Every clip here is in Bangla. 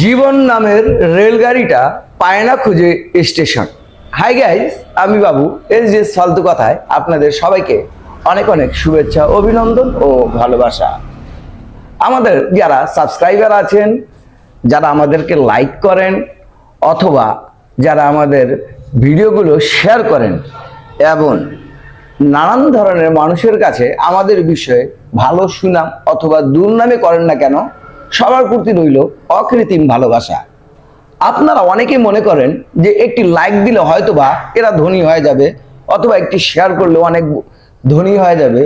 জীবন নামের রেলগাড়িটা পায় না খুঁজে স্টেশন। হাই গাইস, আমি বাবু এস ফালতু কথায় আপনাদের সবাইকে অনেক অনেক শুভেচ্ছা, অভিনন্দন ও ভালোবাসা। আমাদের যারা সাবস্ক্রাইবার আছেন, যারা আমাদেরকে লাইক করেন অথবা যারা আমাদের ভিডিওগুলো শেয়ার করেন এবং নানান ধরনের মানুষের কাছে আমাদের বিষয়ে ভালো সুনাম অথবা দুর্নামে করেন না কেন, সবার প্রতি রইল অকৃত্রিম ভালোবাসা। আপনারা অনেকেই মনে করেন যে একটি লাইক দিলে হয়তোবা এরা ধনী হয়ে যাবে, অথবা একটি শেয়ার করলে অনেক ধনী হয়ে যাবে,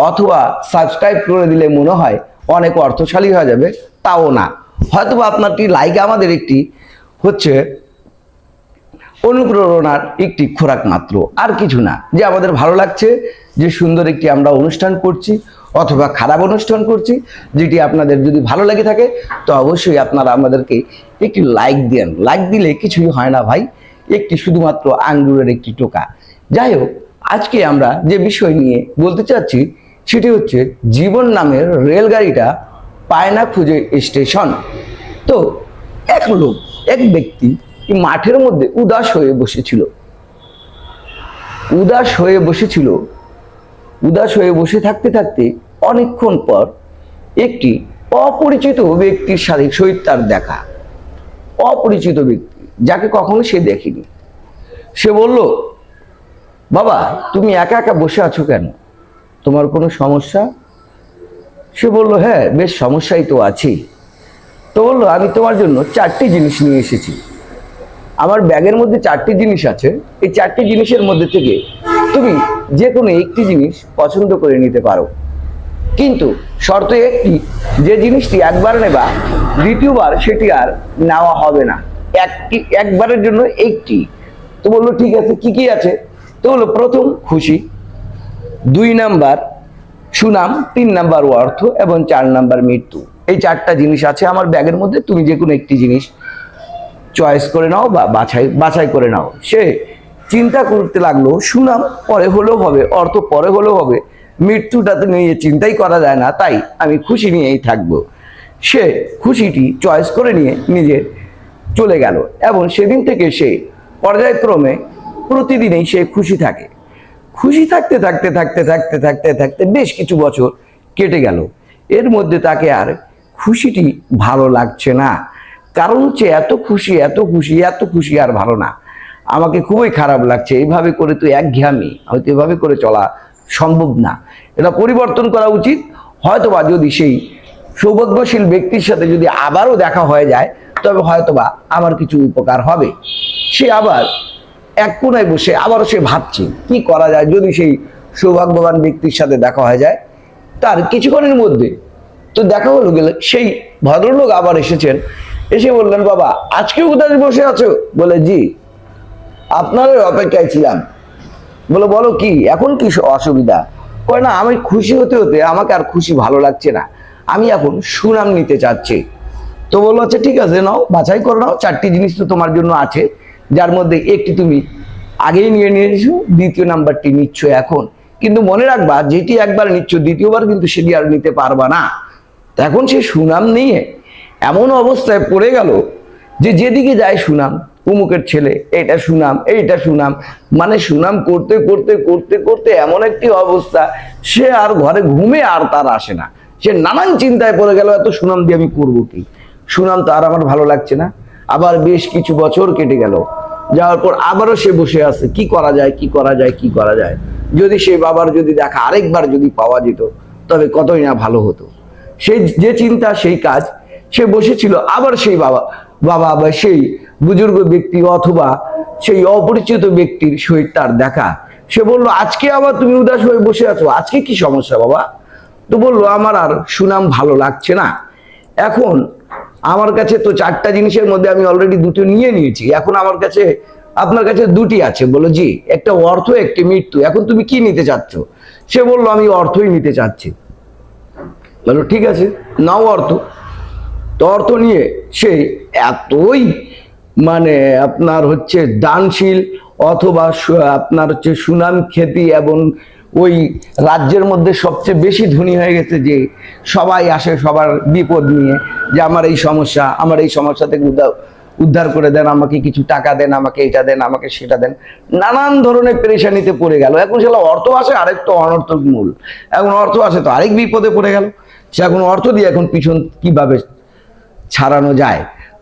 অথবা সাবস্ক্রাইব করে দিলে মনে হয় অনেক অর্থশালী হয়ে যাবে। তাও না, হয়তোবা আপনারটি লাইক আমাদের একটি হচ্ছে অনুপ্রেরণার একটি খোরাক মাত্র, আর কিছু না। যে আমাদের ভালো লাগছে যে সুন্দর একটি আমরা অনুষ্ঠান করছি অথবা খারাপ অনুষ্ঠান করছি, যেটি আপনাদের যদি ভালো লেগে থাকে তো অবশ্যই আপনারা আমাদেরকে একটি লাইক দেন। লাইক দিলে কিছুই হয় না ভাই, একটি শুধুমাত্র আঙ্গুরের একটি টোকা। যাই হোক, আজকে আমরা যে বিষয় নিয়ে বলতে চাচ্ছি সেটি হচ্ছে জীবন নামের রেলগাড়িটা পায় না খুঁজে স্টেশন। তো এক ব্যক্তি মাঠের মধ্যে উদাস হয়ে বসে থাকতে থাকতে অনেকক্ষণ পর একটি অপরিচিত ব্যক্তির সাথে তার দেখা। অপরিচিত ব্যক্তি, যাকে কখনো সে দেখেনি। সে বলল, বাবা তুমি একা একা বসে আছো কেন? তোমার কোনো সমস্যা? সে বলল, হ্যাঁ বেশ সমস্যাই তো আছে। তো বললো, আমি তোমার জন্য 4টি জিনিস নিয়ে এসেছি। আমার ব্যাগের মধ্যে 4টি জিনিস আছে। এই 4টি জিনিসের মধ্যে থেকে তুমি যে কোনো একটি জিনিস পছন্দ করে নিতে পারো, কিন্তু শর্ত একটি, যে জিনিসটি একবার নেবা দ্বিতীয়বার সেটি আর নেওয়া হবে না। একবারের জন্য একটি। তো বললো ঠিক আছে, কি কি আছে? তো বললো, প্রথম খুশি, 2 নাম্বার সুনাম, 3 নাম্বার অর্থ এবং 4 নাম্বার মৃত্যু। এই 4টা জিনিস আছে আমার ব্যাগের মধ্যে, তুমি যে কোনো একটি জিনিস চয়েস করে নাও বা বাছাই করে নাও। সে চিন্তা করতে লাগলো, সুনাম পরে হলেও হবে, অর্থ পরে হলেও হবে, মৃত্যুটাতে নিয়ে চিন্তাই করা যায় না, তাই আমি খুশি নিয়েই থাকবো। সে খুশিটি চয়েস করে নিয়ে নিজে চলে গেল এবং সেদিন থেকে সে পর্যায়ক্রমে প্রতিদিনই সে খুশি থাকে। খুশি থাকতে থাকতে থাকতে থাকতে থাকতে থাকতে বেশ কিছু বছর কেটে গেল। এর মধ্যে তাকে আর খুশিটি ভালো লাগছে না। কারণ হচ্ছে এত খুশি আর ভালো না, আমাকে খুবই খারাপ লাগছে। এইভাবে করে তো একঘেয়ামি, হয়তো এভাবে করে চলা সম্ভব না, এটা পরিবর্তন করা উচিত। হয়তোবা যদি সেই সৌভাগ্যশীল ব্যক্তির সাথে যদি আবারও দেখা হয়ে যায়, তবে হয়তোবা আমার কিছু উপকার হবে। সে আবার এক কোনায় বসে আবারও সে ভাবছে কি করা যায় যদি সেই সৌভাগ্যবান ব্যক্তির সাথে দেখা হয়ে যায়। তার কিছুক্ষণের মধ্যে তো দেখা হলো, গেলে সেই ভদ্রলোক আবার এসেছেন। এসে বললেন, বাবা আজকে উদাস বসে আছো? বলে, জি আপনারই অপেক্ষায় ছিলাম। বলে, বলো কি, এখন কি অসুবিধা? কয় না, আমি খুশি হতে হতে আমাকে আর খুশি ভালো লাগছে না, আমি এখন সুনাম নিতে চাচ্ছি। তো বললো, আচ্ছা ঠিক আছে, নাও বাছাই করে নাও। 4টি জিনিস তো তোমার জন্য আছে, যার মধ্যে একটি তুমি আগেই নিয়েছো, দ্বিতীয় নাম্বারটি নিচ্ছ এখন। কিন্তু মনে রাখবা, যেটি একবার নিচ্ছ দ্বিতীয়বার কিন্তু সেটি আর নিতে পারবা না। এখন সে সুনাম নিয়ে এমন অবস্থায় পড়ে গেল যে যেদিকে যায় সুনাম, উমুকের ছেলে, এইটা সুনাম, মানে সুনাম করতে করতে করতে করতে এমন একটি অবস্থা, সে আর ঘরে ঘুমে আর তার আসে না। সে নানান চিন্তায় পড়ে গেল, এত সুনাম দিয়ে আমি করবো কি? সুনাম তো আর আমার ভালো লাগছে না। আবার বেশ কিছু বছর কেটে গেল, যাওয়ার পর আবারও সে বসে আছে, কি করা যায়। যদি সে বাবার যদি দেখা আরেকবার যদি পাওয়া যেত, তবে কতই না ভালো হতো। সেই যে চিন্তা সেই কাজ, সে বসেছিল। আবার সেই বাবা বা সেই বুজুর্গ ব্যক্তি অথবা সেই অপরিচিত ব্যক্তির সহিত তার দেখা। সে বলল, আজকে আবার তুমি উদাস হয়ে বসে আছো, আজকে কি সমস্যা বাবা? তো বললো, আমার আর সুনাম ভালো লাগছে না। এখন আমার কাছে তো 4টা জিনিসের মধ্যে আমি অলরেডি 2টি নিয়ে নিয়েছি, এখন আমার কাছে আপনার কাছে 2টি আছে। বলো, জি, একটা অর্থ একটি মৃত্যু, এখন তুমি কি নিতে চাচ্ছ? সে বললো, আমি অর্থই নিতে চাচ্ছি। বলো ঠিক আছে, নাও অর্থ। তো অর্থ নিয়ে সে এতই মানে আপনার হচ্ছে দানশীল অথবা আপনার হচ্ছে সুনাম খ্যাতি এবং ওই রাজ্যের মধ্যে সবচেয়ে বেশি ধনী হয়ে গেছে, যে সবাই আসে সবার বিপদ নিয়ে, যে আমার এই সমস্যা, আমার এই সমস্যা থেকে উদ্ধার করে দেন, আমাকে কিছু টাকা দেন, আমাকে এটা দেন, আমাকে সেটা দেন, নানান ধরনের পেরেশানিতে পড়ে গেল। এখন সেটা অর্থ আসে, আরেক তো অনর্থক মূল, এখন অর্থ আসে তো আরেক বিপদে পড়ে গেল। সে এখন অর্থ দিয়ে এখন পিছন কিভাবে ছাড়ানো যায়।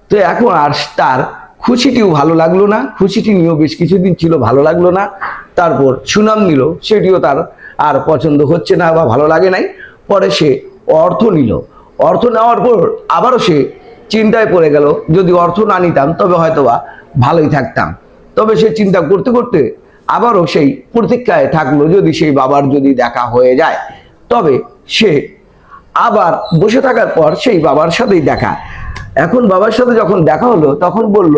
তো এখন আর তার খুশিটিও ভালো লাগলো না, খুশিটি নিয়েও বেশ কিছুদিন ছিল, ভালো লাগলো না। তারপর সুনাম নিল, সেটিও তার আর পছন্দ হচ্ছে না বা ভালো লাগে নাই। পরে সে অর্থ নিল, অর্থ নেওয়ার পর আবারও সে চিন্তায় পড়ে গেল, যদি অর্থ না নিতাম তবে হয়তোবা ভালোই থাকতাম। তবে সে চিন্তা করতে করতে আবারও সেই প্রতীক্ষায় থাকলো, যদি সেই বাবার যদি দেখা হয়ে যায়। তবে সে আবার বসে থাকার পর সেই বাবার সাথেই দেখা। এখন বাবার সাথে যখন দেখা হলো, তখন বলল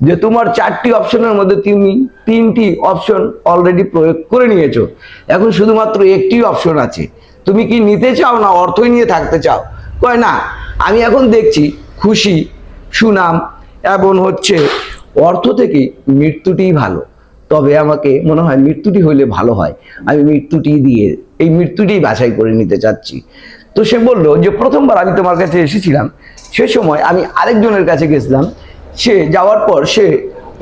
যে তোমার 4টি অপশনের মধ্যে তুমি 3টি অপশন অলরেডি প্রয়োগ করে নিয়েছো, এখন শুধুমাত্র একটি অপশন আছে, তুমি কি নিতে চাও না অর্থই নিয়ে থাকতে চাও? কয় না, আমি এখন দেখছি খুশি, সুনাম এবং অর্থ থেকে মৃত্যুটিই ভালো। তবে আমাকে মনে হয় মৃত্যুটি হইলে ভালো হয়, আমি মৃত্যুটি দিয়ে এই মৃত্যুটি বাছাই করে নিতে চাচ্ছি। তো সে বলল যে প্রথমবার আমি তোমার কাছে এসেছিলাম, সে সময় আমি আরেকজনের কাছে গেছিলাম, সে যাওয়ার পর সে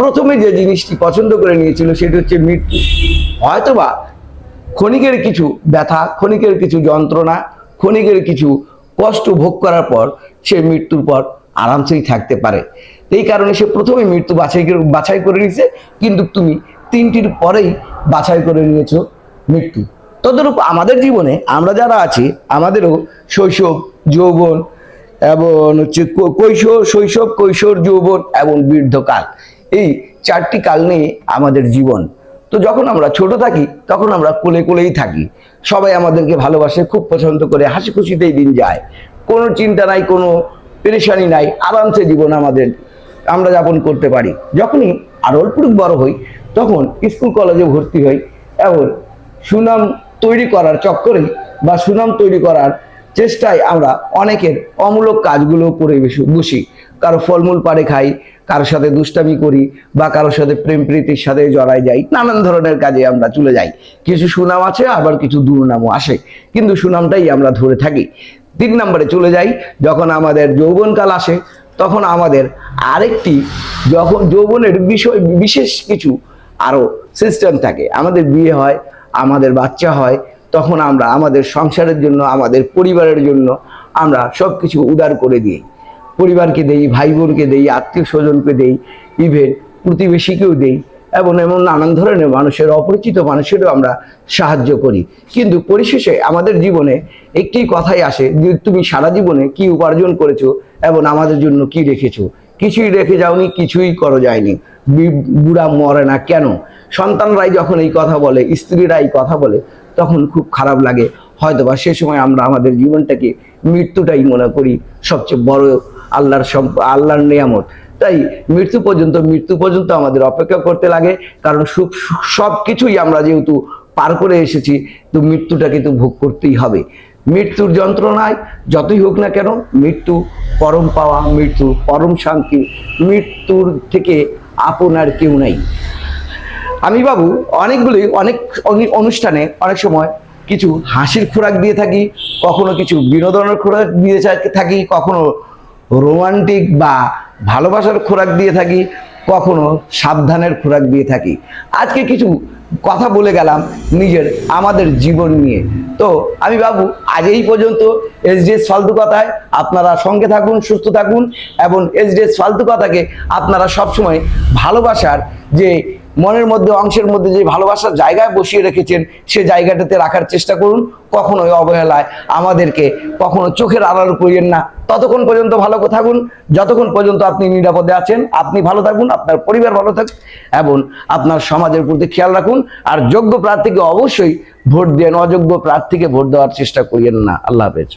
প্রথমে যে জিনিসটি পছন্দ করে নিয়েছিল সেটি হচ্ছে মৃত্যু। হয়তোবা ক্ষণিকের কিছু ব্যথা, ক্ষণিকের কিছু যন্ত্রণা, ক্ষণিকের কিছু কষ্ট ভোগ করার পর সে মৃত্যুর পর আরামসেই থাকতে পারে। এই কারণে সে প্রথমে মৃত্যু বাছাই করে নিয়েছে, কিন্তু তুমি 3টির পরেই বাছাই করে নিয়েছো মৃত্যু। তদরূপ আমাদের জীবনে আমরা যারা আছি, আমাদেরও শৈশব, যৌবন এবং শৈশব, কৈশোর, যৌবন এবং বৃদ্ধকাল, এই 4টি কাল নিয়ে আমাদের জীবন। তো যখন আমরা ছোট থাকি তখন আমরা কোলে কোলেই থাকি, সবাই আমাদেরকে ভালোবাসে, খুব পছন্দ করে, হাসি খুশিতেই দিন যায়, কোনো চিন্তা নাই, কোনো পেরেশানি নাই, আরামসে জীবন আমরা যাপন করতে পারি। যখনই আর অল্প বড় হই তখন স্কুল কলেজে ভর্তি হই এবং সুনাম তৈরি করার চক্করেই বা সুনাম তৈরি করার চেষ্টায় আমরা অনেকের অমূলক কাজগুলো করে বসি, কারো ফলমূল পাড়ে খাই, কারোর সাথে দুষ্টামি করি, বা কারোর সাথে প্রেম প্রীতির সাথে জড়াই যাই, নানান ধরনের কাজে আমরা চলে যাই। কিছু সুনাম আছে, আবার কিছু দুর্নামও আসে, কিন্তু সুনামটাই আমরা ধরে থাকি। 3 নম্বরে চলে যাই, যখন আমাদের যৌবনকাল আসে তখন আমাদের আরেকটি, যখন যৌবনের বিশেষ কিছু আরো সিস্টেম থাকে, আমাদের বিয়ে হয়, আমাদের বাচ্চা হয়, তখন আমরা আমাদের সংসারের জন্য, আমাদের পরিবারের জন্য আমরা সব কিছু উদার করে দিই, পরিবারকে দেই, ভাই বোনকে দেই, আত্মীয় স্বজনকে দেই, ইভেন প্রতিবেশীকেও দেই, এবং এমন নানান ধরনের মানুষের, অপরিচিত মানুষেরও আমরা সাহায্য করি। কিন্তু পরিশেষে আমাদের জীবনে একটি কথাই আসে যে তুমি সারা জীবনে কি উপার্জন করেছো এবং আমাদের জন্য কি রেখেছো? কিছুই রেখে যাওনি, কিছুই করো যায়নি। বুড়া মরে না কেন? সন্তানরাই যখন এই কথা বলে, স্ত্রীরা এই কথা বলে, তখন খুব খারাপ লাগে। হয়তোবা সে সময় আমরা আমাদের জীবনটাকে মৃত্যুটাই মনে করি সবচেয়ে বড় আল্লাহর নিয়ামত। তাই মৃত্যু পর্যন্ত আমাদের অপেক্ষা করতে লাগে, কারণ সব কিছুই আমরা যেহেতু পার করে এসেছি, তো মৃত্যুটাকে তো ভোগ করতেই হবে। মৃত্যুর যন্ত্রণায় যতই হোক না কেন, মৃত্যু পরম পাওয়া, মৃত্যু পরম শান্তি, মৃত্যুর থেকে আপনার কেউ নাই। আমি বাবু অনেক অনুষ্ঠানে অনেক সময় কিছু হাসির খোরাক দিয়ে থাকি, কখনো কিছু বিনোদনের খোরাক দিয়ে থাকি, কখনো রোমান্টিক বা ভালোবাসার খোরাক দিয়ে থাকি, কখনো সাবধানের খোরাক দিয়ে থাকি। আজকে কিছু কথা বলে গেলাম আমাদের জীবন নিয়ে। তো আমি বাবু আজ এই পর্যন্ত। SDS ফালতু কথায় আপনারা সঙ্গে থাকুন, সুস্থ থাকুন, এবং SDS ফালতু কথাকে আপনারা সবসময় ভালোবাসার যে মনের মধ্যে, অংশের মধ্যে যে ভালোবাসার জায়গায় বসিয়ে রেখেছেন, সে জায়গাটাতে রাখার চেষ্টা করুন। কখনোই অবহেলায় আমাদেরকে কখনো চোখের আড়াল করিয়েন না। ততক্ষণ পর্যন্ত ভালো থাকুন, যতক্ষণ পর্যন্ত আপনি নিরাপদে আছেন। আপনি ভালো থাকুন, আপনার পরিবার ভালো থাকুন, এবং আপনার সমাজের প্রতি খেয়াল রাখুন। আর যোগ্য প্রার্থীকে অবশ্যই ভোট দেন, অযোগ্য প্রার্থীকে ভোট দেওয়ার চেষ্টা করিয়েন না। আল্লাহ হাফেজ।